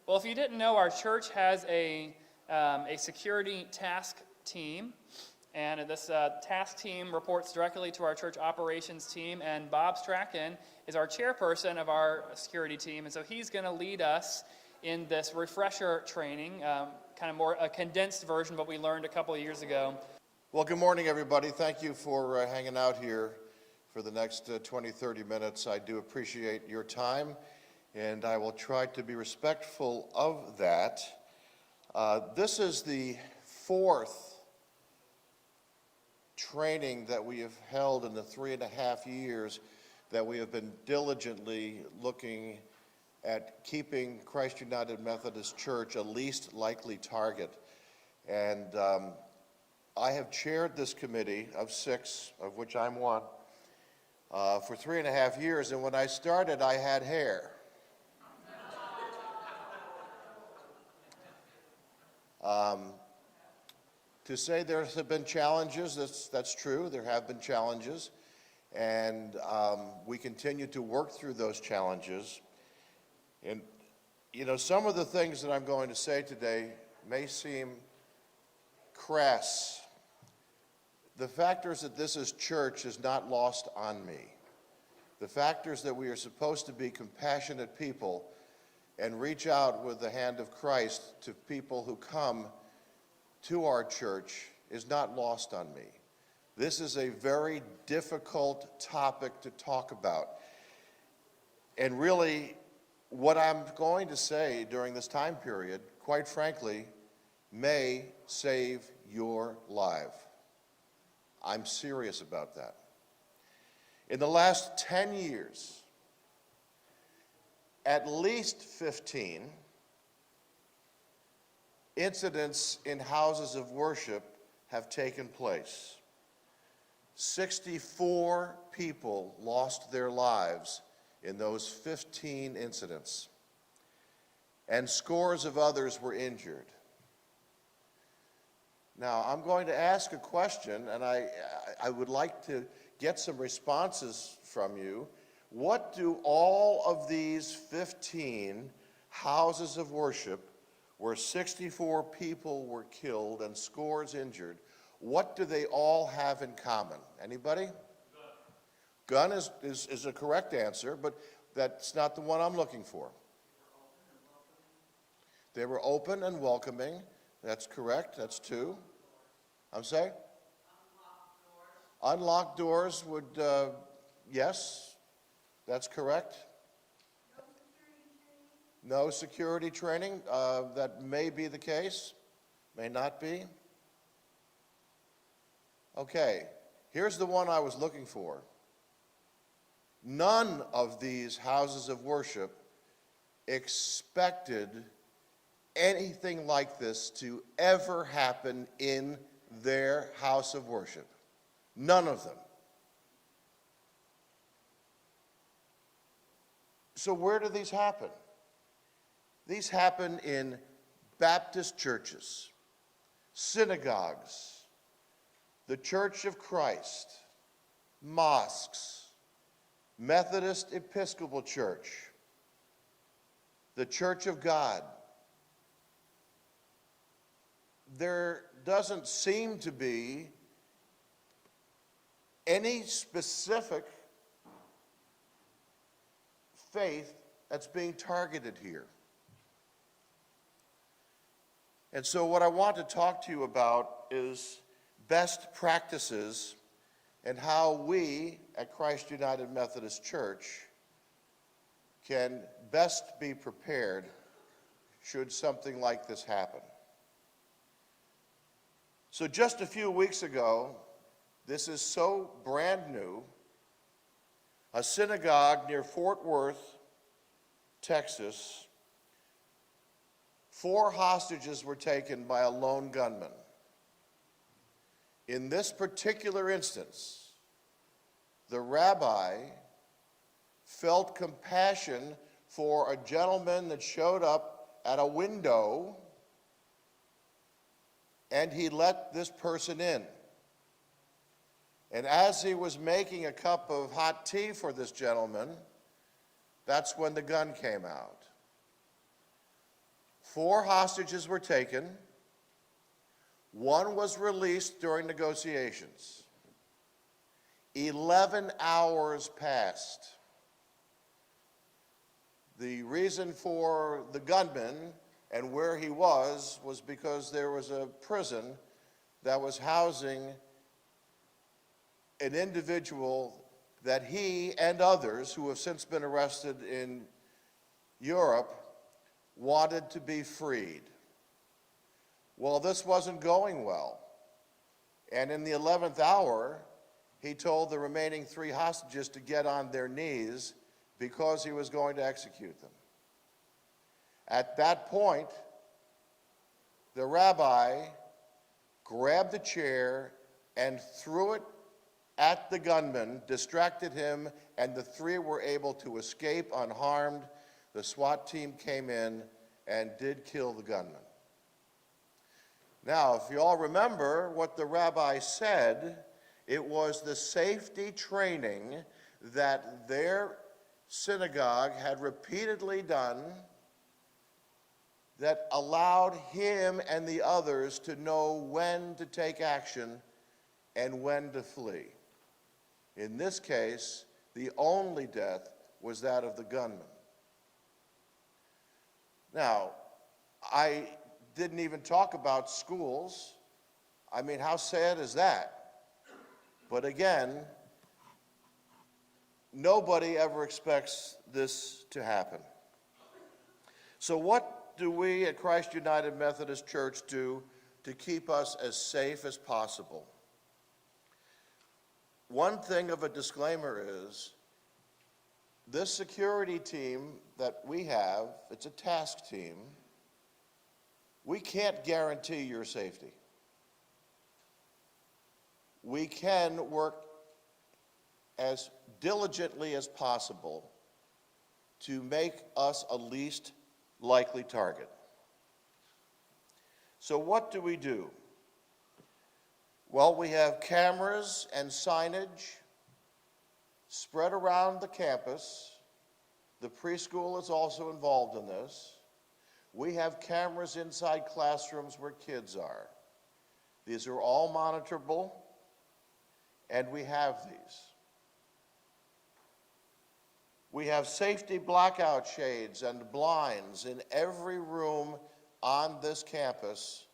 Well, if you didn't know, our church has a security task team, and this task team reports directly to our church operations team, and Bob Strachan is our chairperson of our security team, and so he's going to lead us in this refresher training, kind of more a condensed version of what we learned a couple of years ago. Well, good morning, everybody. Thank you for hanging out here for the next 20, 30 minutes. I do appreciate your time, and I will try to be respectful of that. This is the fourth training that we have held in the 3.5 years that we have been diligently looking at keeping Christ United Methodist Church a least likely target. And I have chaired this committee of 6, of which I'm one, for 3.5 years, and when I started, I had hair. To say there have been challenges, that's true. There have been challenges, and we continue to work through those challenges. And, you know, some of the things that I'm going to say today may seem crass. The factors that this is church is not lost on me. The factors that we are supposed to be compassionate people and reach out with the hand of Christ to people who come to our church is not lost on me. This is a very difficult topic to talk about. And really, what I'm going to say during this time period, quite frankly, may save your life. I'm serious about that. In the last 10 years, at least 15 incidents in houses of worship have taken place. 64 people lost their lives in those 15 incidents, and scores of others were injured. Now, I'm going to ask a question, and I would like to get some responses from you. What do all of these 15 houses of worship where 64 people were killed and scores injured, what do they all have in common? Anybody? Gun is a correct answer, but that's not the one I'm looking for. They were open and welcoming. That's correct. That's 2. I'm saying? Unlocked doors would, yes, that's correct. No security training, that may be the case, may not be. Okay, here's the one I was looking for. None of these houses of worship expected anything like this to ever happen in their house of worship. None of them. So where do these happen? These happen in Baptist churches, synagogues, the Church of Christ, mosques, Methodist Episcopal Church, the Church of God. There doesn't seem to be any specific faith that's being targeted here. And so what I want to talk to you about is best practices and how we at Christ United Methodist Church can best be prepared should something like this happen. So just a few weeks ago, this is so brand new, a synagogue near Fort Worth, Texas, 4 hostages were taken by a lone gunman. In this particular instance, the rabbi felt compassion for a gentleman that showed up at a window, and he let this person in. And as he was making a cup of hot tea for this gentleman, that's when the gun came out. 4 hostages were taken. 1 was released during negotiations. 11 hours passed. The reason for the gunman and where he was because there was a prison that was housing an individual that he and others who have since been arrested in Europe wanted to be freed. Well, this wasn't going well. And in the 11th hour, he told the remaining 3 hostages to get on their knees because he was going to execute them. At that point, the rabbi grabbed the chair and threw it at the gunman, distracted him, and the 3 were able to escape unharmed. The SWAT team came in and did kill the gunman. Now, if you all remember what the rabbi said, it was the safety training that their synagogue had repeatedly done that allowed him and the others to know when to take action and when to flee. In this case, the only death was that of the gunman. Now, I didn't even talk about schools. I mean, how sad is that? But again, nobody ever expects this to happen. So what do we at Christ United Methodist Church do to keep us as safe as possible? One thing of a disclaimer is, this security team that we have, it's a task team, we can't guarantee your safety. We can work as diligently as possible to make us a least likely target. So what do we do? Well, we have cameras and signage spread around the campus. The preschool is also involved in this. We have cameras inside classrooms where kids are. These are all monitorable, and we have these. We have safety blackout shades and blinds in every room on this campus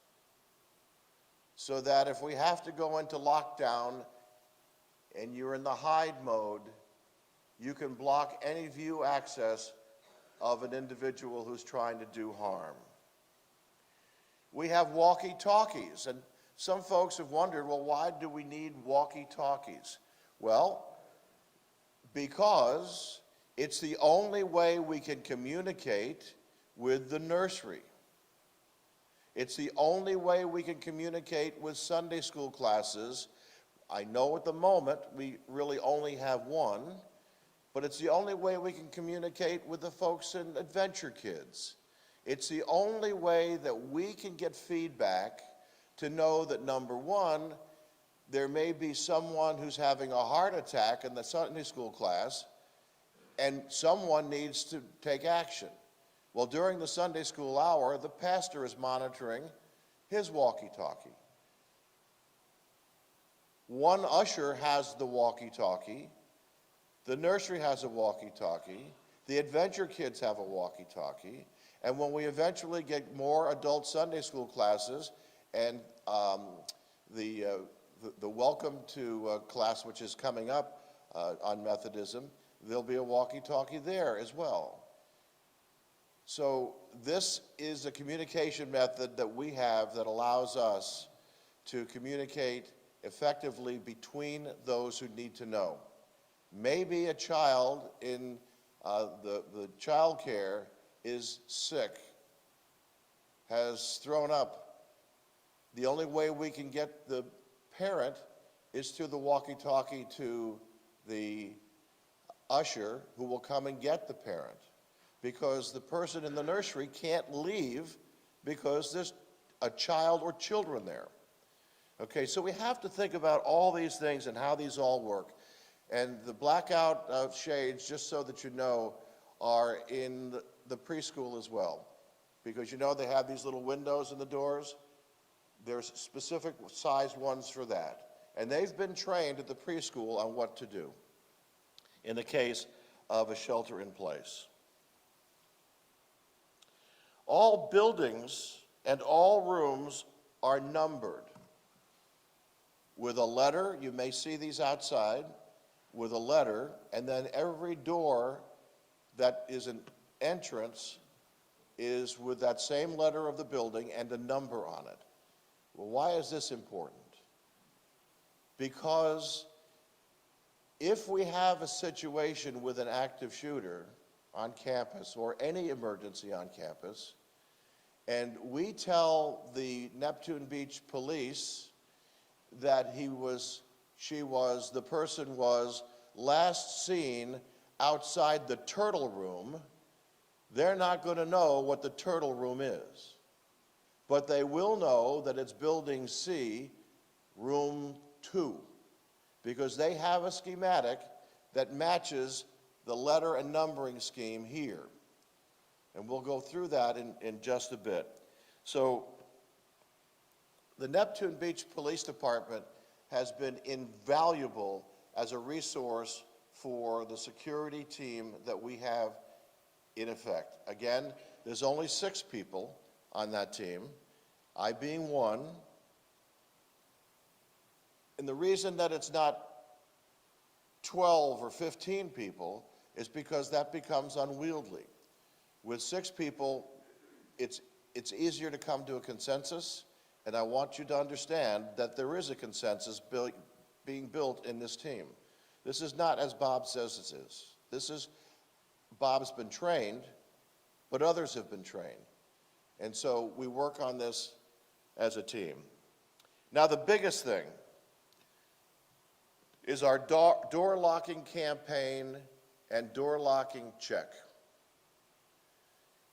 so that if we have to go into lockdown and you're in the hide mode, you can block any view access of an individual who's trying to do harm. We have walkie-talkies, and some folks have wondered, well, why do we need walkie-talkies? Well, because it's the only way we can communicate with the nursery. It's the only way we can communicate with Sunday school classes. I know at the moment we really only have one, but it's the only way we can communicate with the folks in Adventure Kids. It's the only way that we can get feedback to know that, number one, there may be someone who's having a heart attack in the Sunday school class, and someone needs to take action. Well, during the Sunday school hour, the pastor is monitoring his walkie-talkie. One usher has the walkie-talkie. The nursery has a walkie-talkie. The Adventure Kids have a walkie-talkie. And when we eventually get more adult Sunday school classes and the Welcome to class, which is coming up on Methodism, there'll be a walkie-talkie there as well. So this is a communication method that we have that allows us to communicate effectively between those who need to know. Maybe a child in the child care is sick, has thrown up. The only way we can get the parent is through the walkie-talkie to the usher, who will come and get the parent, because the person in the nursery can't leave because there's a child or children there. Okay, so we have to think about all these things and how these all work. And the blackout shades, just so that you know, are in the preschool as well. because you know they have these little windows in the doors. There's specific size ones for that. And they've been trained at the preschool on what to do in the case of a shelter in place. All buildings and all rooms are numbered with a letter. You may see these outside with a letter, and then every door that is an entrance is with that same letter of the building and a number on it. Well, why is this important? Because if we have a situation with an active shooter on campus or any emergency on campus, and we tell the Neptune Beach police that the person was last seen outside the Turtle Room, they're not going to know what the Turtle Room is. But they will know that it's Building C, Room 2, because they have a schematic that matches the letter and numbering scheme here. And we'll go through that in just a bit. So the Neptune Beach Police Department has been invaluable as a resource for the security team that we have in effect. Again, there's only 6 people on that team, I being one. And the reason that it's not 12 or 15 people is because that becomes unwieldy. With 6 people, it's easier to come to a consensus, and I want you to understand that there is a consensus being built in this team. This is not as Bob says it is. Bob's been trained, but others have been trained. And so we work on this as a team. Now, the biggest thing is our door locking campaign and door locking check.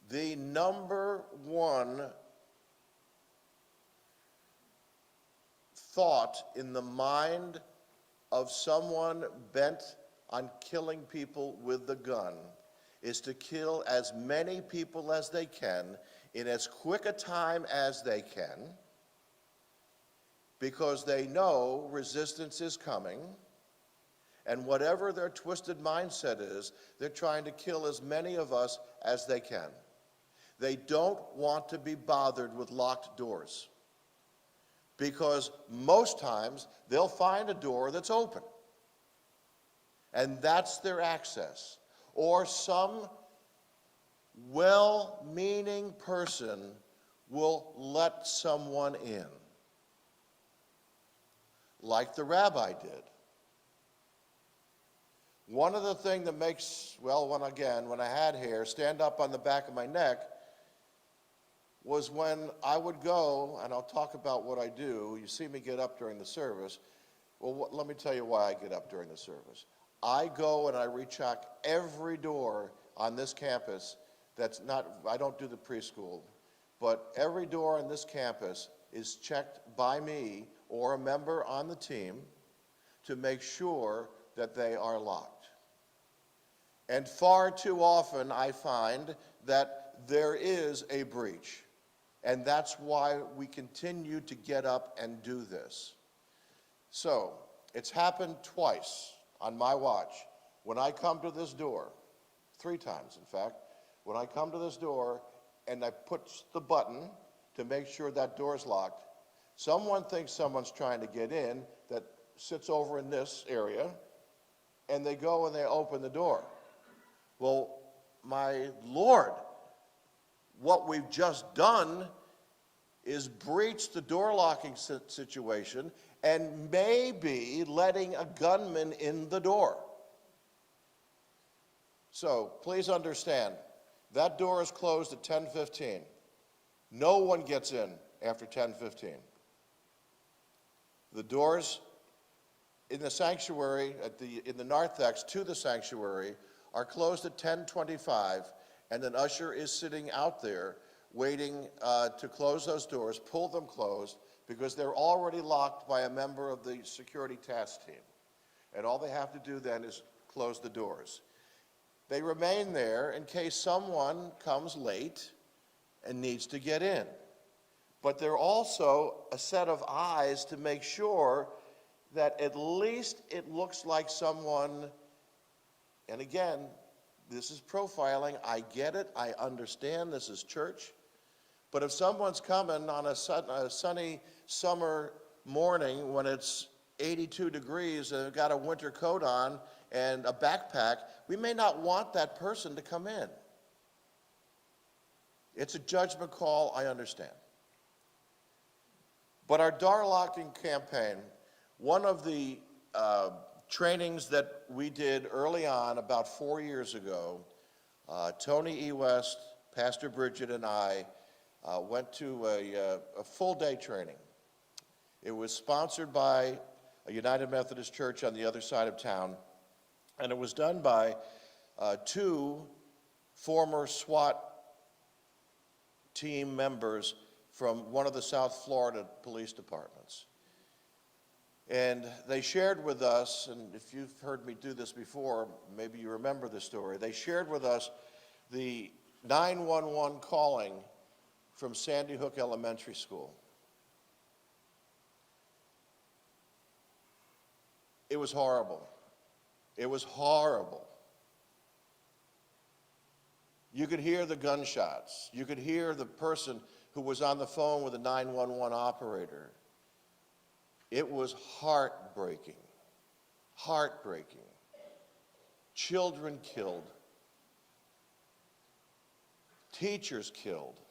The number one thought in the mind of someone bent on killing people with the gun is to kill as many people as they can in as quick a time as they can, because they know resistance is coming, and whatever their twisted mindset is, they're trying to kill as many of us as they can. They don't want to be bothered with locked doors, because most times they'll find a door that's open, and that's their access. Or some well-meaning person will let someone in, like the rabbi did. One of the things that makes, when I had hair, stand up on the back of my neck was when I would go, and I'll talk about what I do. You see me get up during the service. Well, let me tell you why I get up during the service. I go and I recheck every door on this campus I don't do the preschool, but every door on this campus is checked by me or a member on the team to make sure that they are locked. And far too often I find that there is a breach. And that's why we continue to get up and do this. So, it's happened twice on my watch. When I come to this door, 3 times in fact, when I come to this door and I push the button to make sure that door's locked, someone thinks someone's trying to get in that sits over in this area, and they go and they open the door. Well, my Lord, what we've just done is breach the door locking situation and maybe letting a gunman in the door. So please understand, that door is closed at 10:15. No one gets in after 10:15. The doors in the sanctuary, in the narthex to the sanctuary, are closed at 10:25, and an usher is sitting out there waiting to close those doors, pull them closed, because they're already locked by a member of the security task team. And all they have to do then is close the doors. They remain there in case someone comes late and needs to get in. But they're also a set of eyes to make sure that at least it looks like someone, and again, this is profiling, I get it, I understand this is church, but if someone's coming on a sunny summer morning when it's 82 degrees and they've got a winter coat on and a backpack, we may not want that person to come in. It's a judgment call, I understand. But our door locking campaign, one of the trainings that we did early on about 4 years ago, Tony E. West, Pastor Bridget, and I went to a full-day training. It was sponsored by a United Methodist Church on the other side of town, and it was done by two former SWAT team members from one of the South Florida police departments. And they shared with us, and if you've heard me do this before, maybe you remember the story, they shared with us the 911 calling from Sandy Hook Elementary School. It was horrible. It was horrible. You could hear the gunshots. You could hear the person who was on the phone with the 911 operator. It was heartbreaking. Heartbreaking. Children killed. Teachers killed.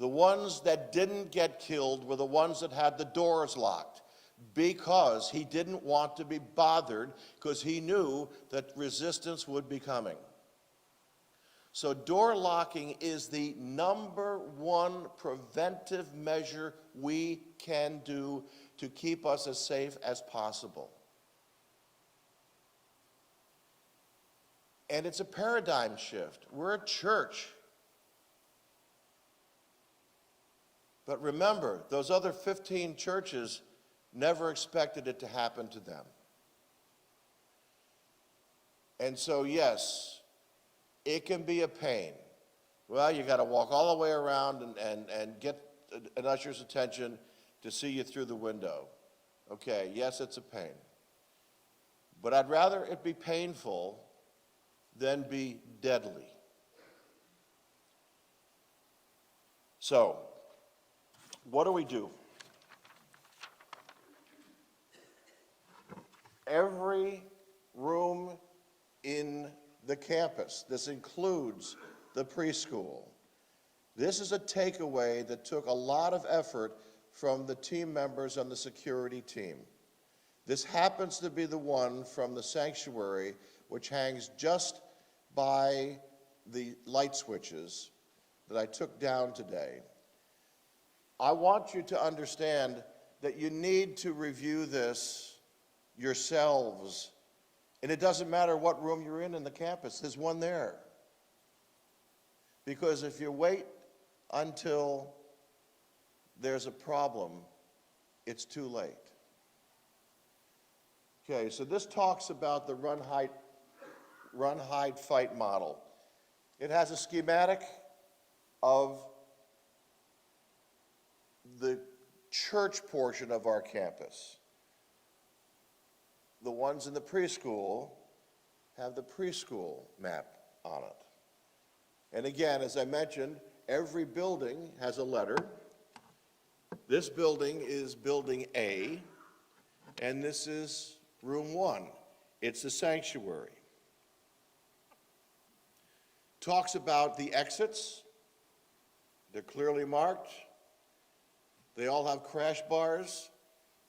The ones that didn't get killed were the ones that had the doors locked because he didn't want to be bothered because he knew that resistance would be coming. So door locking is the number one preventive measure we can do to keep us as safe as possible. And it's a paradigm shift. We're a church. But remember, those other 15 churches never expected it to happen to them. And so, yes, it can be a pain. Well, you got to walk all the way around and get an usher's attention to see you through the window. Okay, yes, it's a pain. But I'd rather it be painful than be deadly. So, what do? Every room in the campus, this includes the preschool. This is a takeaway that took a lot of effort from the team members on the security team. This happens to be the one from the sanctuary, which hangs just by the light switches that I took down today. I want you to understand that you need to review this yourselves. And it doesn't matter what room you're in the campus, there's one there. Because if you wait until there's a problem, it's too late. Okay, so this talks about the run, hide, fight model. It has a schematic of the church portion of our campus. The ones in the preschool have the preschool map on it. And again, as I mentioned, every building has a letter. This building is building A, and this is room 1. It's the sanctuary. Talks about the exits. They're clearly marked. They all have crash bars.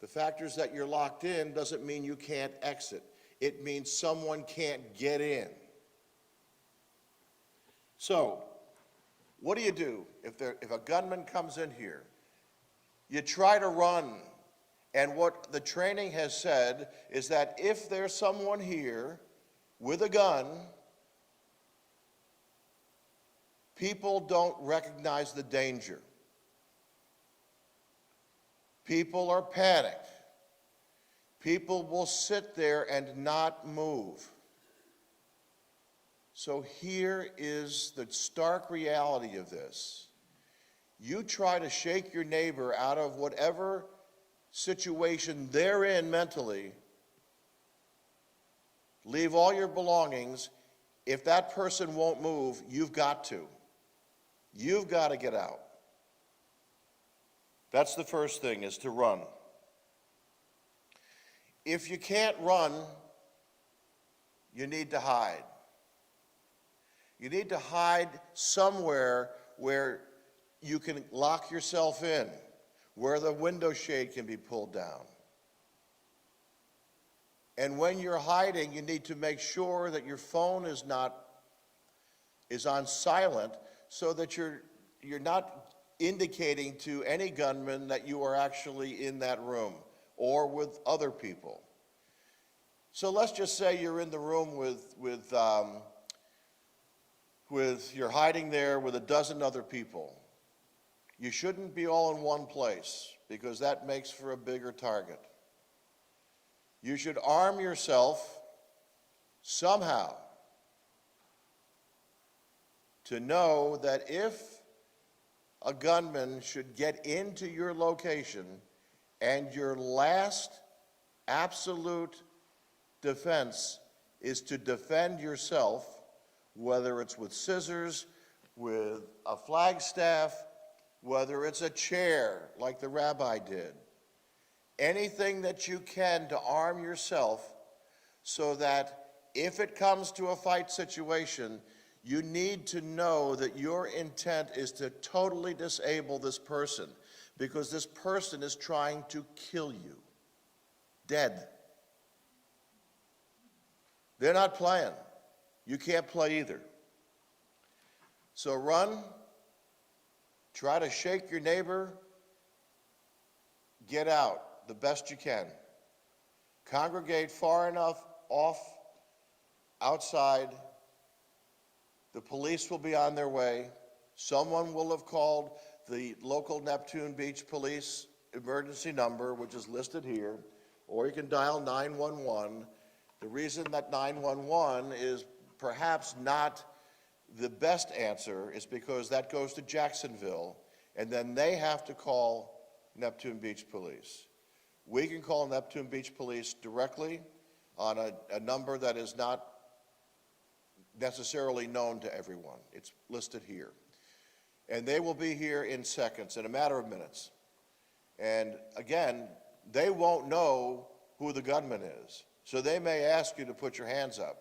The factors that you're locked in doesn't mean you can't exit. It means someone can't get in. So, what do? If a gunman comes in here? You try to run. And what the training has said is that if there's someone here with a gun, people don't recognize the danger. People are panicked. People will sit there and not move. So here is the stark reality of this. You try to shake your neighbor out of whatever situation they're in mentally, leave all your belongings. If that person won't move, you've got to. You've got to get out. That's the first thing, is to run. If you can't run, you need to hide. You need to hide somewhere where you can lock yourself in, where the window shade can be pulled down. And when you're hiding, you need to make sure that your phone is on silent, so that you're not indicating to any gunman that you are actually in that room or with other people. So let's just say you're in the room with you're hiding there with a dozen other people. You shouldn't be all in one place, because that makes for a bigger target. You should arm yourself somehow to know that if a gunman should get into your location and your last absolute defense is to defend yourself, whether it's with scissors, with a flagstaff, whether it's a chair like the rabbi did, anything that you can to arm yourself, so that if it comes to a fight situation, you need to know that your intent is to totally disable this person, because this person is trying to kill you. Dead. They're not playing. You can't play either. So run, try to shake your neighbor, get out the best you can. Congregate far enough off outside. The police will be on their way. Someone will have called the local Neptune Beach Police emergency number, which is listed here, or you can dial 911. The reason that 911 is perhaps not the best answer is because that goes to Jacksonville, and then they have to call Neptune Beach Police. We can call Neptune Beach Police directly on a number that is not necessarily known to everyone. It's listed here. And they will be here in seconds, in a matter of minutes. And again, they won't know who the gunman is. So they may ask you to put your hands up.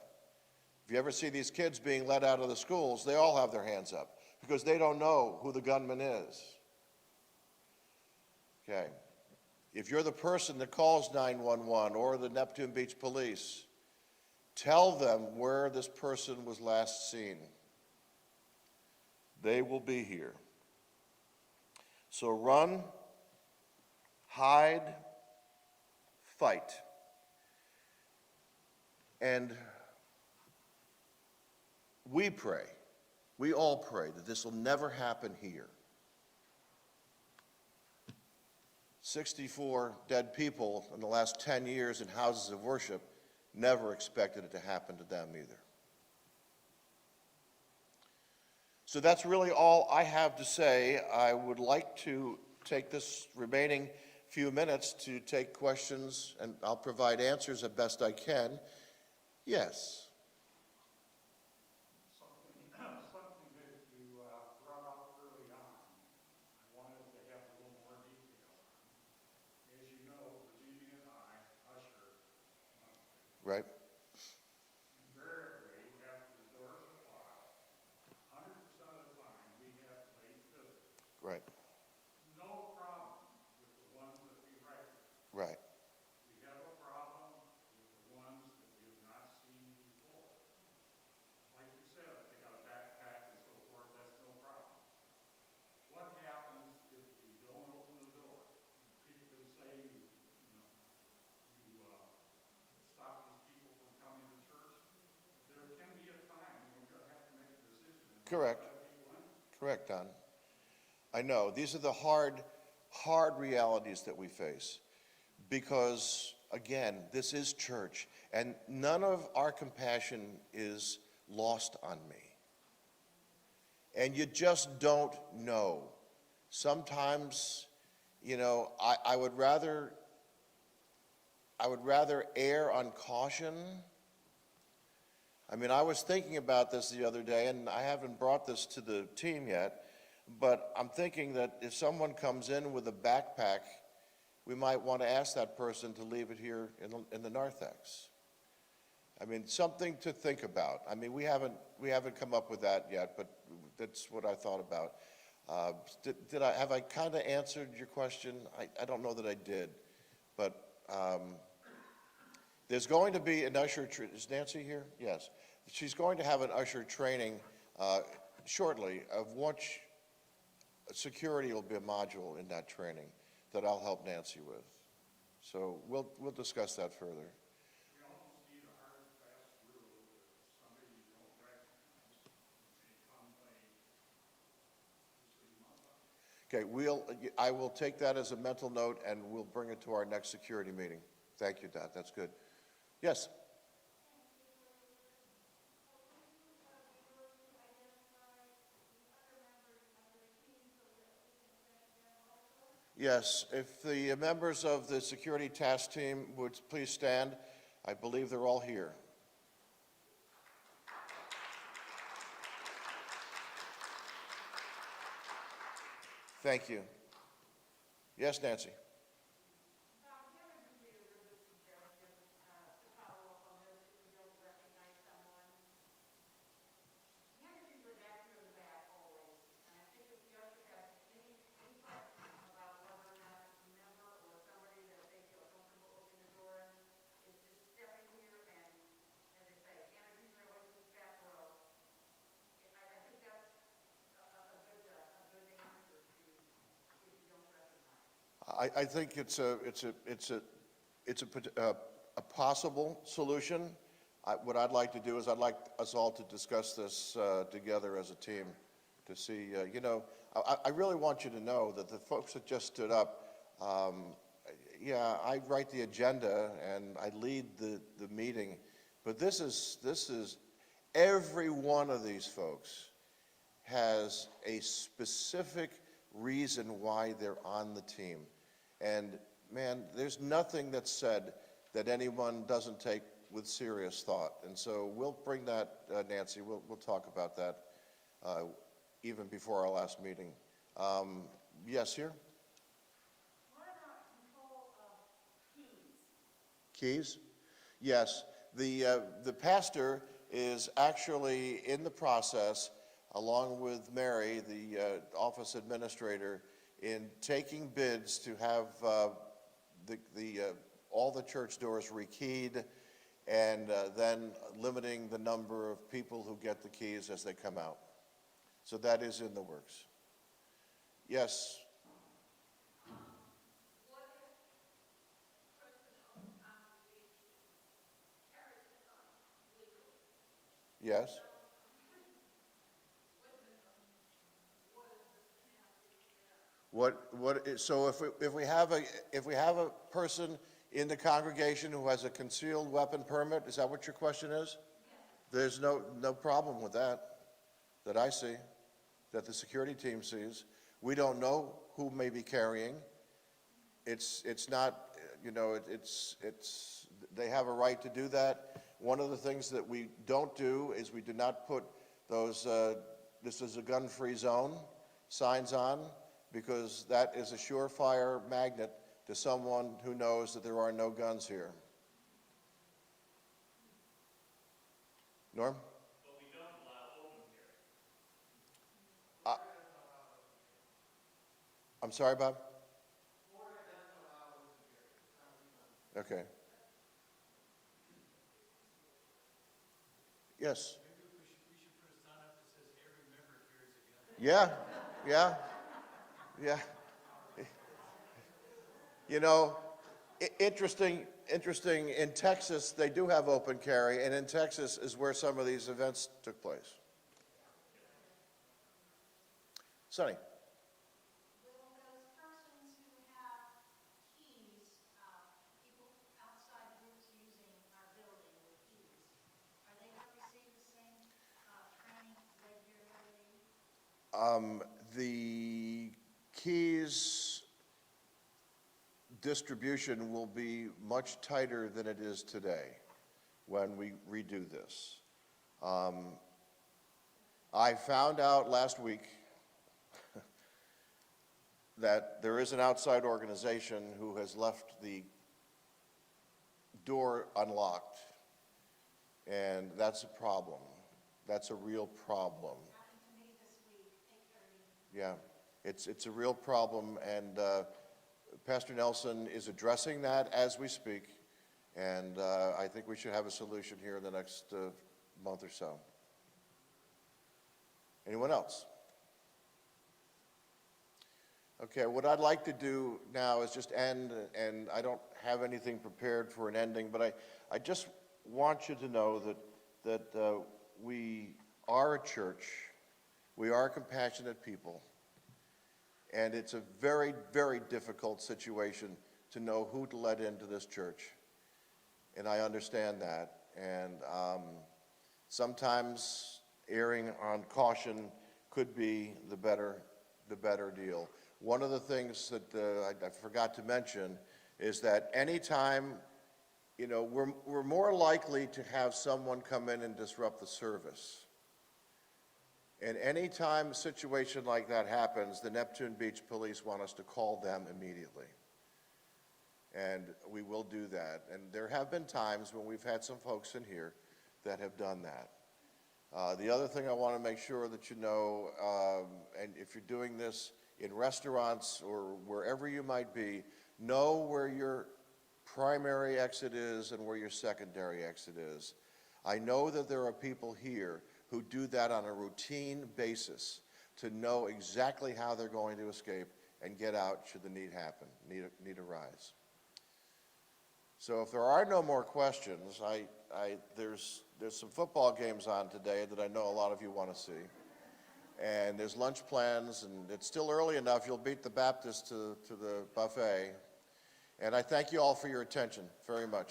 If you ever see these kids being let out of the schools, they all have their hands up because they don't know who the gunman is. Okay. If you're the person that calls 911 or the Neptune Beach Police, tell them where this person was last seen. They will be here. So run, hide, fight. And we pray, we all pray that this will never happen here. 64 dead people in the last 10 years in houses of worship, never expected it to happen to them either. So that's really all I have to say. I would like to take this remaining few minutes to take questions, and I'll provide answers as best I can. Yes. Something that you brought up early on, I wanted to have a little more detail on. As you know, Virginia and I usher monthly. Right. Invariably, after the doors are locked, 100% of the time we have late visitors. Right. No problem with the ones that we regulate. Right. We have a problem with the ones that we have not seen before. Like you said, they got a backpack and so forth, that's no problem. What happens if we don't open the door? People can say, you stop these people from coming to church. There can be a time when we're going to have to make a decision. Correct. Correct, Don. I know. These are the hard realities that we face. Because, again, this is church. And none of our compassion is lost on me. And you just don't know. Sometimes, you know, I would rather err on caution. I mean, I was thinking about this the other day, and I haven't brought this to the team yet, but I'm thinking that if someone comes in with a backpack, we might want to ask that person to leave it here in the narthex. I mean, something to think about. I mean, we haven't come up with that yet, but that's what I thought about. Have I kind of answered your question? I don't know that I did, but there's going to be an usher. Is Nancy here? Yes, she's going to have an usher training shortly, of which security will be a module in that training that I'll help Nancy with. So we'll discuss that further. We almost need a hard and fast rule that somebody you don't recognize, they come late, just leave them out. Okay, I will take that as a mental note, and we'll bring it to our next security meeting. Thank you, Dot, that's good. Yes? Yes, if the members of the security task team would please stand. I believe they're all here. Thank you. Yes, Nancy? I think it's a possible solution. What I'd like to do is I'd like us all to discuss this together as a team to see, you know, I really want you to know that the folks that just stood up, yeah, I write the agenda and I lead the meeting, but this is every one of these folks has a specific reason why they're on the team. And man, there's nothing that's said that anyone doesn't take with serious thought. And so we'll bring that, Nancy, we'll talk about that even before our last meeting. Yes, here? What about control of keys? Keys? Yes, the pastor is actually in the process, along with Mary, the office administrator, in taking bids to have all the church doors rekeyed, and then limiting the number of people who get the keys as they come out. So that is in the works. Yes? What if person of the congregation carries it on legally? Yes? So if we have a person in the congregation who has a concealed weapon permit, is that what your question is? There's no problem with that I see, that the security team sees. We don't know who may be carrying. It's not, you know, they have a right to do that. One of the things that we don't do is we do not put those, this is a gun-free zone signs on, because that is a surefire magnet to someone who knows that there are no guns here. Norm? But we don't allow open carry. I'm sorry, Bob? Okay. Yes? Maybe we should put a sign up that says every member carries a gun. Yeah. You know, interesting, in Texas, they do have open carry, and in Texas is where some of these events took place. Sonny? Will those persons who have keys, people outside groups using our building with keys, are they going to receive the same? The keys distribution will be much tighter than it is today when we redo this. I found out last week that there is an outside organization who has left the door unlocked, and that's a problem. That's a real problem. Happened to me this week, 8:30. Yeah, it's a real problem, and Pastor Nelson is addressing that as we speak, and I think we should have a solution here in the next month or so. Anyone else? Okay, what I'd like to do now is just end, and I don't have anything prepared for an ending, but I just want you to know that we are a church, we are compassionate people, and it's a very, very difficult situation to know who to let into this church, and I understand that, and sometimes erring on caution could be the better deal. One of the things that I forgot to mention is that anytime, you know, we're more likely to have someone come in and disrupt the service. And anytime a situation like that happens, the Neptune Beach Police want us to call them immediately. And we will do that. And there have been times when we've had some folks in here that have done that. The other thing I want to make sure that you know, and if you're doing this in restaurants or wherever you might be, know where your primary exit is and where your secondary exit is. I know that there are people here who do that on a routine basis to know exactly how they're going to escape and get out should the need happen, need arise. So if there are no more questions, there's some football games on today that I know a lot of you want to see. And there's lunch plans, and it's still early enough. You'll beat the Baptist to the buffet. And I thank you all for your attention very much.